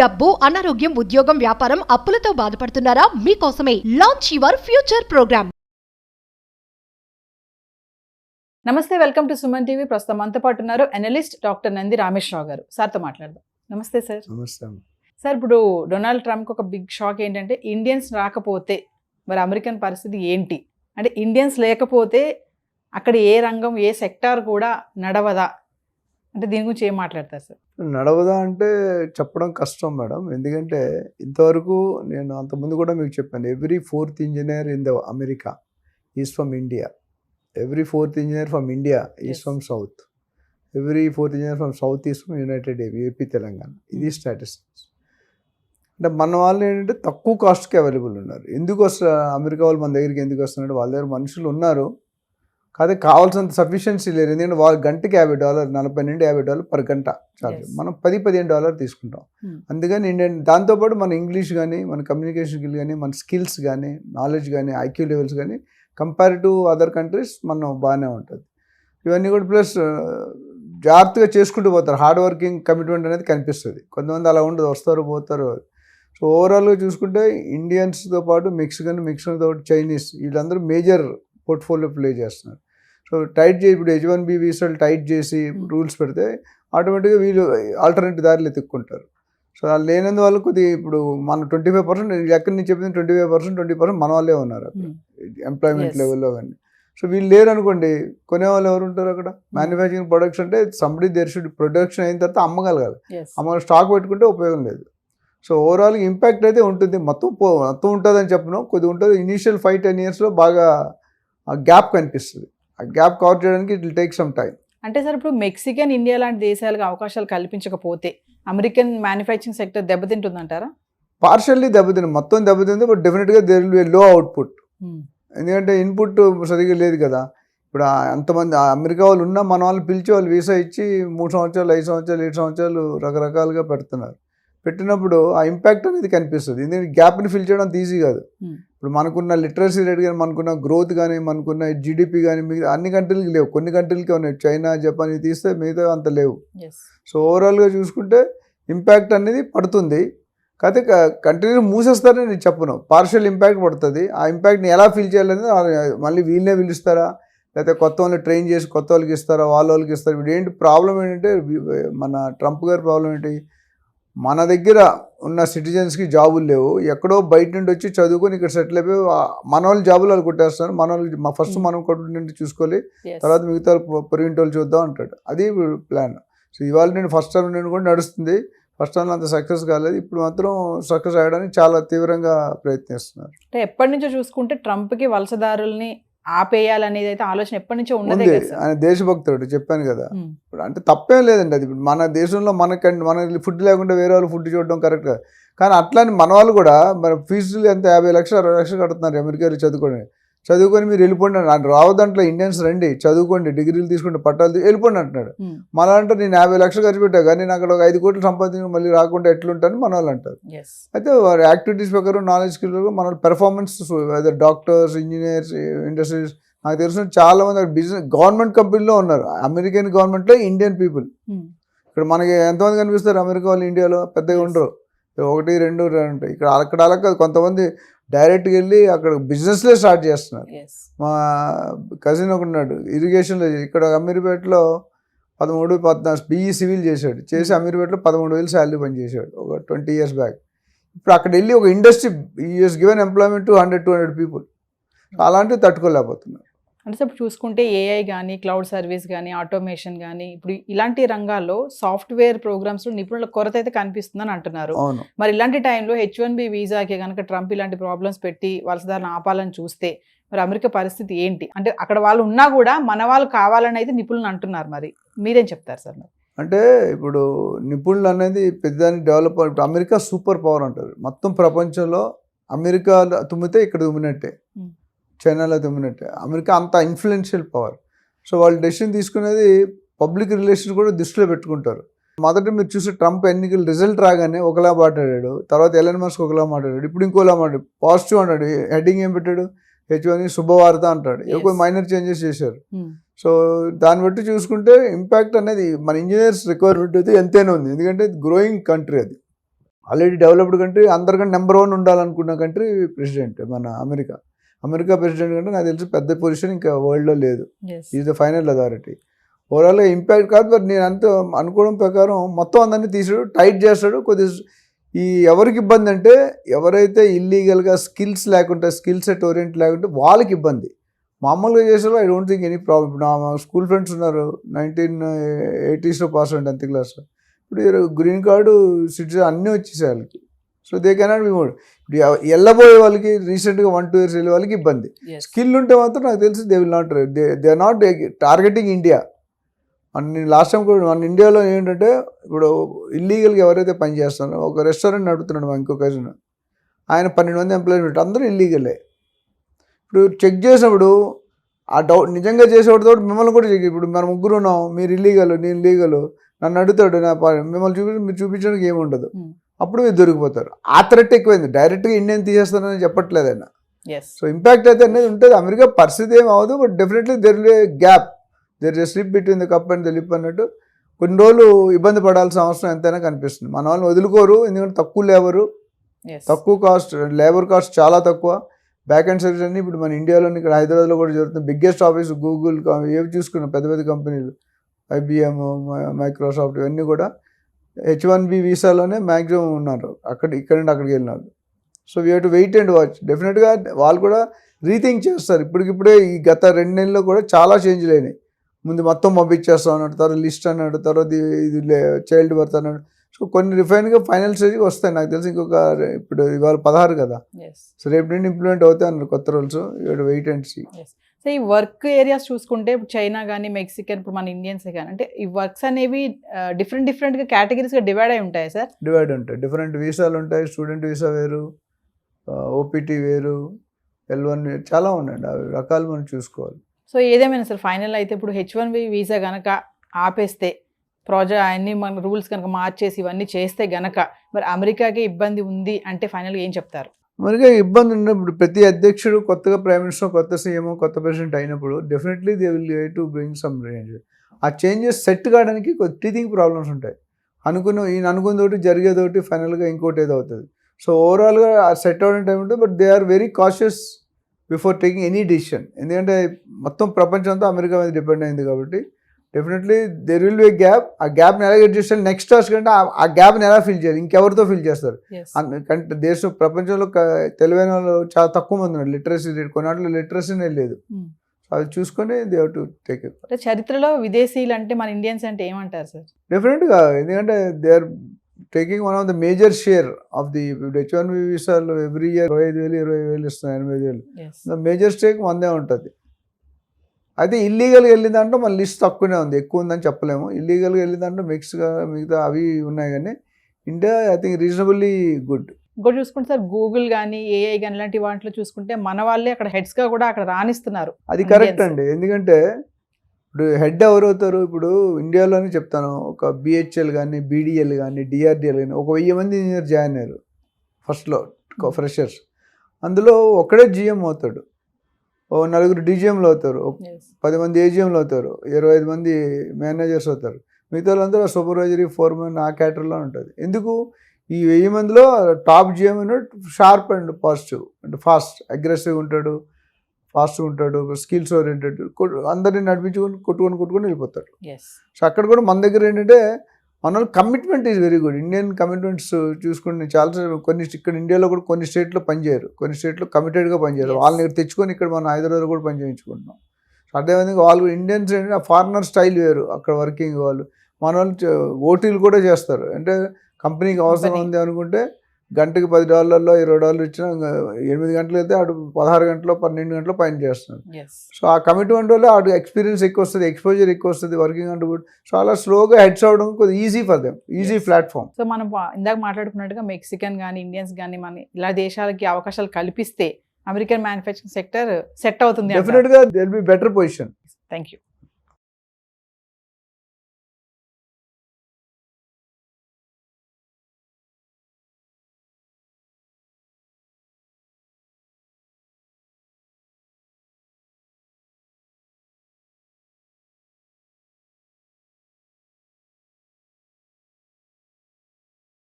డబ్బు, అనారోగ్యం, ఉద్యోగం, వ్యాపారం, అప్పులతో బాధపడుతున్నారా? మీకోసమే లాంచ్ యువర్ ఫ్యూచర్ ప్రోగ్రామ్. నమస్తే, వెల్కమ్ టు సుమన్ టీవీ. ప్రస్తుతం మనతో పాటు ఉన్నారు అనలిస్ట్ డాక్టర్ నంది రామేశ్వరరావు గారు. సార్తో మాట్లాడదాం. నమస్తే సార్. నమస్తే. సార్, ఇప్పుడు డొనాల్డ్ ట్రంప్కి ఒక బిగ్ షాక్ ఏంటంటే ఇండియన్స్ రాకపోతే మరి అమెరికన్ పరిస్థితి ఏంటి, అంటే ఇండియన్స్ లేకపోతే అక్కడ ఏ రంగం, ఏ సెక్టార్ కూడా నడవదా, అంటే దీని గురించి ఏం మాట్లాడతారు సార్? నడవదా అంటే చెప్పడం కష్టం మేడం, ఎందుకంటే ఇంతవరకు నేను అంతకుముందు కూడా మీకు చెప్పాను, every fourth engineer in the America is from India, every fourth engineer from India is from south, every fourth engineer from south is from United AP Telangana. ఇది స్టాటిస్టిక్స్. అంటే మన వాళ్ళు ఏంటంటే తక్కువ కాస్ట్కి అవైలబుల్ ఉన్నారు. ఎందుకు అమెరికా వాళ్ళు మన దగ్గరికి ఎందుకు వస్తున్నారు? వాళ్ళ దగ్గర మనుషులు ఉన్నారు, కాదే కావాల్సినంత సఫిషియన్సీ లేరు. ఎందుకంటే వాళ్ళు గంటకి $50, 40 నుండి $50 పర్ గంట చార్జ్. మనం $10-15 తీసుకుంటాం. అందుకని ఇండియన్ దాంతోపాటు మన ఇంగ్లీష్ కానీ, మన కమ్యూనికేషన్ స్కిల్ కానీ, మన స్కిల్స్ కానీ, నాలెడ్జ్ కానీ, ఐక్యూ లెవెల్స్ కానీ కంపేర్ టు అదర్ కంట్రీస్ మనం బాగానే ఉంటుంది. ఇవన్నీ కూడా ప్లస్ జాగ్రత్తగా చేసుకుంటూ పోతారు. హార్డ్ వర్కింగ్, కమిట్మెంట్ అనేది కనిపిస్తుంది. కొంతమంది అలా ఉండదు, వస్తారు పోతారు. సో ఓవరాల్గా చూసుకుంటే ఇండియన్స్తో పాటు మెక్సికన్తో పాటు చైనీస్, వీళ్ళందరూ మేజర్ పోర్ట్ఫోలియో ప్లే చేస్తున్నారు. సో టైట్ చేసి ఇప్పుడు H-1B వీసాలు టైట్ చేసి రూల్స్ పెడితే ఆటోమేటిక్గా వీళ్ళు ఆల్టర్నేటివ్ దారిలో ఎత్తుక్కుంటారు. సో వాళ్ళు లేనందువల్ల కొద్దిగా ఇప్పుడు మన 25% ఎక్కడి నుంచి చెప్పింది 20% మన వాళ్ళే ఉన్నారు అక్కడ ఎంప్లాయ్మెంట్ లెవెల్లో. కానీ సో వీళ్ళు లేరు అనుకోండి, కొనేవాళ్ళు ఎవరు ఉంటారు అక్కడ? మ్యానుఫ్యాక్చరింగ్ ప్రొడక్ట్స్ అంటే సంబడి దేర్ షుడ్ ప్రొడక్షన్ అయిన తర్వాత అమ్మగలగాలి. స్టాక్ పెట్టుకుంటే ఉపయోగం లేదు. సో ఓవరాల్ ఇంపాక్ట్ అయితే ఉంటుంది. మొత్తం ఉంటుందని చెప్పను, కొద్దిగా ఉంటుంది. ఇనీషియల్ 5-10 ఇయర్స్లో బాగా ఆ గ్యాప్ కనిపిస్తుంది. ఆ గ్యాప్ కవర్ చేయడానికి it will take some time. అంటే సార్, ఇప్పుడు మెక్సికన్, ఇండియా లాంటి దేశాలకు అవకాశాలు కల్పించకపోతే అమెరికన్ మ్యానుఫ్యాక్చరింగ్ సెక్టర్ దెబ్బతింటుందంటారా? పార్షల్లీ దెబ్బతింది, మొత్తం దెబ్బతింది. బట్ డెఫినెట్గా దేర్ విల్ బి లో అవుట్పుట్. ఎందుకంటే ఇన్పుట్ సరిగ్గా లేదు కదా. ఇప్పుడు అంతమంది అమెరికా వాళ్ళు ఉన్నా మన వాళ్ళు పిలిచి వాళ్ళు వీసా ఇచ్చి 3 సంవత్సరాలు, 5 సంవత్సరాలు, 7 సంవత్సరాలు రకరకాలుగా పెడుతున్నారు. పెట్టినప్పుడు ఆ ఇంపాక్ట్ అనేది కనిపిస్తుంది. ఎందుకంటే గ్యాప్ని ఫిల్ చేయడం అంత ఈజీ కాదు. ఇప్పుడు మనకున్న లిటరసీ రేట్ కానీ, మనకున్న గ్రోత్ కానీ, మనకున్న GDP కానీ మిగతా అన్ని కంట్రీలకి లేవు. కొన్ని కంట్రీలకి ఉన్నాయి, చైనా, జపాన్ తీస్తే మిగతా అంత లేవు. సో ఓవరాల్గా చూసుకుంటే ఇంపాక్ట్ అనేది పడుతుంది. కాకపోతే కంట్రీని మూసేస్తారని నేను చెప్పను, పార్షియల్ ఇంపాక్ట్ పడుతుంది. ఆ ఇంపాక్ట్ని ఎలా ఫీల్ చేయాలనేది మళ్ళీ వీళ్ళనే పిలుస్తారా, లేకపోతే కొత్త వాళ్ళని ట్రైన్ చేసి కొత్త వాళ్ళకి ఇస్తారా, వాళ్ళకి ఇస్తారు. ఇప్పుడు ఏంటి ప్రాబ్లం ఏంటంటే, మన ట్రంప్ గారి ప్రాబ్లం ఏంటి, మన దగ్గర ఉన్న సిటిజన్స్కి జాబులు లేవు. ఎక్కడో బయట నుండి వచ్చి చదువుకొని ఇక్కడ సెటిల్ అయిపోయి మన వాళ్ళు జాబులు వాళ్ళు కొట్టేస్తున్నారు. మన వాళ్ళు ఫస్ట్ మనం కొట్టుకుంటే చూసుకోవాలి, తర్వాత మిగతా పొరిగింటి వాళ్ళు చూద్దాం అంటాడు. అది ప్లాన్. సో ఇవాళ నేను ఫస్ట్ టర్మ్ నుండి కూడా నడుస్తుంది. ఫస్ట్ టర్మ్లో అంత సక్సెస్ కాలేదు, ఇప్పుడు మాత్రం సక్సెస్ అయ్యడానికి చాలా తీవ్రంగా ప్రయత్నిస్తున్నారు. అంటే ఎప్పటి నుంచో చూసుకుంటే ట్రంప్కి వలసదారుల్ని ఆపేయాలనేది అయితే ఆలోచన ఎప్పటి నుంచో ఉన్నది. ఆయన దేశభక్తుడు, చెప్పాను కదా. ఇప్పుడు అంటే తప్పేం లేదండి. అది మన దేశంలో మన ఫుడ్ లేకుండా వేరే వాళ్ళు ఫుడ్ చూడడం కరెక్ట్ కాదు. కానీ అట్లానే మన వాళ్ళు కూడా మరి ఫీజులు ఎంత 50 లక్షలు 60 లక్షలు కడుతున్నారు అమెరికాలో చదువుకొని మీరు వెళ్ళిపోండి. రావదంట్లో ఇండియన్స్ రండి, చదువుకోండి, డిగ్రీలు తీసుకుంటే పట్టాలు వెళ్ళిపోండి అంటున్నాడు. మన అంటే నేను 50 లక్షలు ఖర్చు పెట్టా కానీ నేను అక్కడ ఒక 5 కోట్లు సంపాదించి మళ్ళీ రాకుండా ఎట్లుంటాను మన వాళ్ళు అంటారు. అయితే వారి యాక్టివిటీస్ ప్రకారం, నాలెడ్జ్ స్కిల్ మన పెర్ఫార్మెన్స్, డాక్టర్స్, ఇంజనీర్స్, ఇండస్ట్రీస్, నాకు తెలిసిన చాలా మంది బిజినెస్ గవర్నమెంట్ కంపెనీలో ఉన్నారు. అమెరికన్ గవర్నమెంట్లో ఇండియన్ పీపుల్. ఇక్కడ మనకి ఎంతమంది కనిపిస్తారు అమెరికా వాళ్ళు? ఇండియాలో పెద్దగా ఉండరు, 1-2 ఉంటాయి. ఇక్కడ అలా కొంతమంది డైరెక్ట్గా వెళ్ళి అక్కడ బిజినెస్లే స్టార్ట్ చేస్తున్నారు. మా కజిన్ ఒకటి ఉన్నాడు ఇరిగేషన్లో, ఇక్కడ అమీర్పేటలో 13-14 BE సివిల్ చేసి అమీర్పేటలో 13,000 శాలరీ పని చేశాడు ఒక 20 years బ్యాక్. ఇప్పుడు అక్కడ వెళ్ళి ఒక industry is given employment to 100-200 people. అలాంటివి తట్టుకోలేకపోతున్నారు. అంటే ఇప్పుడు చూసుకుంటే AI కానీ, క్లౌడ్ సర్వీస్ కానీ, ఆటోమేషన్ కానీ, ఇప్పుడు ఇలాంటి రంగాల్లో సాఫ్ట్వేర్ ప్రోగ్రామ్స్లో నిపుణుల కొరత అయితే కనిపిస్తుందని అంటున్నారు. మరి ఇలాంటి టైంలో H-1B వీసాకి కనుక ట్రంప్ ఇలాంటి ప్రాబ్లమ్స్ పెట్టి వలసదారులను ఆపాలని చూస్తే మరి అమెరికా పరిస్థితి ఏంటి? అంటే అక్కడ వాళ్ళు ఉన్నా కూడా మన వాళ్ళు కావాలని అయితే నిపుణులు అంటున్నారు. మరి మీరేం చెప్తారు సార్? మరి అంటే ఇప్పుడు నిపుణులు అనేది పెద్దాన్ని డెవలప్, అమెరికా సూపర్ పవర్ అంటారు. మొత్తం ప్రపంచంలో అమెరికా తుమ్మితే ఇక్కడ తుమ్మినట్టే, చైనాలో తుమ్మినట్టే. అమెరికా అంత ఇన్ఫ్లుయెన్షియల్ పవర్. సో వాళ్ళు డెసిషన్ తీసుకునేది పబ్లిక్ రిలేషన్స్ కూడా దృష్టిలో పెట్టుకుంటారు. మొదట మీరు చూసి ట్రంప్ ఎన్నికలు రిజల్ట్ రాగానే ఒకలా మాట్లాడాడు, తర్వాత ఎలన్ మస్క్ ఒకలా మాట్లాడాడు, ఇప్పుడు ఇంకోలా మాట్లాడు. పాజిటివ్ అన్నాడు, హెడ్డింగ్ ఏం పెట్టాడు, H-1B శుభవార్త అంటాడు. ఎక్కువ మైనర్ చేంజెస్ చేశారు. సో దాన్ని బట్టి చూసుకుంటే ఇంపాక్ట్ అనేది మన ఇంజనీర్స్ రిక్వైర్మెంట్ అయితే ఎంతైనా ఉంది, ఎందుకంటే గ్రోయింగ్ కంట్రీ అది. ఆల్రెడీ డెవలప్డ్ కంట్రీ, అందరికంటే నెంబర్ 1 ఉండాలనుకున్న కంట్రీ ప్రెసిడెంట్ మన అమెరికా ప్రెసిడెంట్ కంటే నాకు తెలిసి పెద్ద పొజిషన్ ఇంకా వరల్డ్లో లేదు. Is the final authority. ఓవరాల్గా ఇంపాక్ట్ కాదు, బట్ నేను అంత అనుకోవడం ప్రకారం మొత్తం అందరినీ తీసాడు, టైట్ చేస్తాడు. ఎవరికి ఇబ్బంది అంటే ఎవరైతే ఇల్లీగల్గా స్కిల్స్ లేకుంటే, స్కిల్ సెట్ ఓరియంట్ లేకుంటే వాళ్ళకి ఇబ్బంది. మామూలుగా చేసేలో I don't think any problem. ఇప్పుడు నా స్కూల్ ఫ్రెండ్స్ ఉన్నారు 1980s pass out 10th class. ఇప్పుడు గ్రీన్ కార్డు సిటిజన్ అన్నీ వచ్చేసాయి వాళ్ళకి. So they cannot be mode. ఇప్పుడు వెళ్ళబోయే వాళ్ళకి రీసెంట్గా 1-2 years వెళ్ళే వాళ్ళకి ఇబ్బంది. స్కిల్ ఉంటే మాత్రం నాకు తెలిసి they will not, they are not targeting India. నేను లాస్ట్ టైం కూడా మన ఇండియాలో ఏంటంటే ఇప్పుడు ఇల్లీగల్గా ఎవరైతే పని చేస్తున్నారో, ఒక రెస్టారెంట్ నడుపుతున్నాడు మా ఇంకో కజిన్, ఆయన 12 మంది ఎంప్లాయీస్ అందరూ ఇల్లీగలే. ఇప్పుడు చెక్ చేసినప్పుడు ఆ డౌట్ నిజంగా చేసేవాడితో మిమ్మల్ని కూడా చెక్, ఇప్పుడు మనం ముగ్గురు ఉన్నాం, మీరు ఇల్లీగల్ నేను లీగల్, నన్ను అడుగుతాడు, మిమ్మల్ని మీరు చూపించడానికి ఏముండదు, అప్పుడు మీరు దొరికిపోతారు. ఆ థ్రెట్ ఎక్కువైంది. డైరెక్ట్గా ఇండియన్ తీసేస్తానని చెప్పట్లేదు ఆయన. సో ఇంపాక్ట్ అయితే అనేది ఉంటుంది. అమెరికా పరిస్థితి ఏం అవ్వదు, but definitely there is a gap, there is a slip between the cup and the lip అన్నట్టు కొన్ని రోజులు ఇబ్బంది పడాల్సిన అవసరం ఎంతైనా కనిపిస్తుంది. మన వాళ్ళని వదులుకోరు, ఎందుకంటే తక్కువ కాస్ట్, లేబర్ కాస్ట్ చాలా తక్కువ. బ్యాక్ అండ్ సర్వీస్ అన్ని ఇప్పుడు మన ఇండియాలోని ఇక్కడ హైదరాబాద్లో కూడా జరుగుతుంది. బిగ్గెస్ట్ ఆఫీస్ గూగుల్, ఏవి చూసుకున్నాం పెద్ద పెద్ద కంపెనీలు, IBM, మైక్రోసాఫ్ట్, ఇవన్నీ కూడా H1B వీసాలోనే మ్యాక్సిమం ఉన్నారు. ఇక్కడ నుండి అక్కడికి వెళ్ళినారు. So we have to wait and watch. డెఫినెట్గా వాళ్ళు కూడా రీథింక్ చేస్తారు. ఇప్పటికిప్పుడే ఈ గత 2 నెలల్లో కూడా చాలా చేంజ్లు అయినాయి. ముందు మొత్తం పంపించేస్తాం అన్నాడు, తర్వాత లిస్ట్ అన్నాడు, తర్వాత ఇది చైల్డ్ బర్త్ అన్నాడు. సో కొన్ని రిఫైన్గా ఫైనల్ స్టేజ్కి వస్తాయి. నాకు తెలిసి ఇప్పుడు ఇవాళ 16 కదా, సో రేపు నుండి ఇంప్లిమెంట్ అవుతాయి అన్నారు కొత్త rules. Wait and see. So ఈ వర్క్ ఏరియాస్ చూసుకుంటే ఇప్పుడు చైనా కానీ మెక్సికన్, ఇప్పుడు మన ఇండియన్సే కానీ, అంటే ఈ వర్క్స్ అనేవి డిఫరెంట్గా కేటగిరీస్గా డివైడ్ అయి ఉంటాయి సార్? డివైడ్ ఉంటాయి. డిఫరెంట్ వీసాలు ఉంటాయి. స్టూడెంట్ వీసా వేరు, OPT వేరు, L1 వేరు, చాలా ఉన్నాయండి. అవి రకాలు మనం చూసుకోవాలి. సో ఏదేమైనా సార్ ఫైనల్ అయితే ఇప్పుడు H1B వీసా కనుక ఆపేస్తే, అన్ని మన రూల్స్ కనుక మార్చేసి ఇవన్నీ చేస్తే గనక మరి అమెరికాకి ఇబ్బంది ఉంది అంటే ఫైనల్గా ఏం చెప్తారు? మరిగా ఇబ్బంది ఉన్నప్పుడు ప్రతి అధ్యక్షుడు కొత్తగా ప్రైమ్ మినిస్టర్, కొత్త సీఎం, కొత్త ప్రెసిడెంట్ అయినప్పుడు definitely they will get to bring some change. ఆ చేంజెస్ సెట్ కావడానికి టీథింగ్ ప్రాబ్లమ్స్ ఉంటాయి. ఈయన అనుకున్నదోటి జరిగేదోటి ఫైనల్గా ఇంకోటి ఏదో అవుతుంది. సో ఓవరాల్గా ఆ సెట్ అవ్వడం టైం ఉంటుంది. But they are very cautious before taking any decision. ఎందుకంటే మొత్తం ప్రపంచం అంతా అమెరికా మీద డిపెండ్ అయింది కాబట్టి definitely there will be gap. ఆ గ్యాప్ని ఎలా అడ్జస్ట్ చేయాలి, నెక్స్ట్ టాస్క్ అంటే ఆ గ్యాప్ని ఎలా ఫిల్ చేయాలి, ఇంకెవరితో ఫిల్ చేస్తారు. అంటే ప్రపంచంలో తెలివైన వాళ్ళు చాలా తక్కువ మంది ఉన్నారు. లిటరసీ రేట్ కొన్నాళ్ళు లిటరసీనే లేదు. అది చూసుకొని they have to take it. చరిత్రలో విదేశీయులు అంటే మన ఇండియన్స్ అంటే ఏమంటారు సార్? డెఫినెట్గా, ఎందుకంటే they are taking one of the major share of the H1B వీసాలు. ఎవ్రీ ఇయర్ 25,000 20,000 ఇస్తున్నారు, 8,000. ద మేజర్ స్టేక్ మందే ఉంటుంది. అయితే ఇల్లీగల్గా వెళ్ళిన దాంట్లో మన లిస్ట్ తక్కువనే ఉంది, ఎక్కువ ఉందని చెప్పలేము. ఇల్లీగల్గా వెళ్ళిన దాంట్లో మిగతా అవి ఉన్నాయి. కానీ India I think reasonably good. ఇంకోటి చూసుకుంటే సార్ గూగుల్ కానీ AI కానీ ఇలాంటి వాటిలో చూసుకుంటే మన వాళ్ళే అక్కడ హెడ్స్గా కూడా అక్కడ రాణిస్తున్నారు. అది కరెక్ట్ అండి. ఎందుకంటే ఇప్పుడు హెడ్ ఎవరు అవుతారు, ఇప్పుడు ఇండియాలోనే చెప్తాను, ఒక BHL కానీ, BDL కానీ, DRDL కానీ ఒక 1000 మంది ఇంజనీర్ జాయిన్ అయ్యారు ఫస్ట్లో ఫ్రెషర్స్. అందులో ఒకడే GM అవుతాడు, 4 DGMలు అవుతారు, 10 మంది AGMలు అవుతారు, 25 మంది మేనేజర్స్ అవుతారు. మిగతా వాళ్ళందరూ సూపర్వైజరీ, ఫోర్మెన్ ఆ క్యాటర్లో ఉంటుంది. ఎందుకు ఈ 1000 మందిలో top GM sharp and positive అంటే ఫాస్ట్, అగ్రెసివ్ ఉంటాడు, ఫాస్ట్గా ఉంటాడు, స్కిల్స్ ఓరియంటెడ్, అందరినీ నడిపించుకొని కొట్టుకొని వెళ్ళిపోతాడు. సో అక్కడ కూడా మన దగ్గర ఏంటంటే మన commitment is very good. Indian commitments చూసుకుని చాలా ఇక్కడ ఇండియాలో కూడా కొన్ని స్టేట్లో పనిచేయరు, కొన్ని స్టేట్లో కమిటెడ్గా పనిచేయరు. వాళ్ళని ఇక్కడ తెచ్చుకొని ఇక్కడ మన హైదరాబాద్లో కూడా పని చేయించుకుంటున్నాం. అదేవిధంగా వాళ్ళు ఇండియన్స్ ఏంటంటే ఫారినర్ స్టైల్ వేరు, అక్కడ వర్కింగ్ వాళ్ళు. మన వాళ్ళు ఓటీలు కూడా చేస్తారు. అంటే కంపెనీకి అవసరం ఉంది అనుకుంటే గంటకి $10 $20 ఇచ్చినా 8 గంటలు అయితే ఆడు 16 గంటలు 12 గంటలు పని చేస్తున్నాడు. సో ఆ కమిట్మెంట్ వల్ల ఆడు ఎక్స్పీరియన్స్ ఎక్కువ వస్తుంది, ఎక్స్పోజర్ ఎక్కువ వస్తుంది, వర్కింగ్ అంటే కూడా చాలా స్లోగా హెడ్స్ అవడం కొద్దిగా easy for them, easy platform. So మనం ఇందాక మాట్లాడుకున్నట్టుగా మెక్సికన్ కానీ, ఇండియన్స్ కానీ మన ఇలా దేశాలకి అవకాశాలు కల్పిస్తే అమెరికన్ మ్యానుఫ్యాక్చరింగ్ సెక్టర్ సెట్ అవుతుంది. డెఫినెట్గా there be better position. Thank you.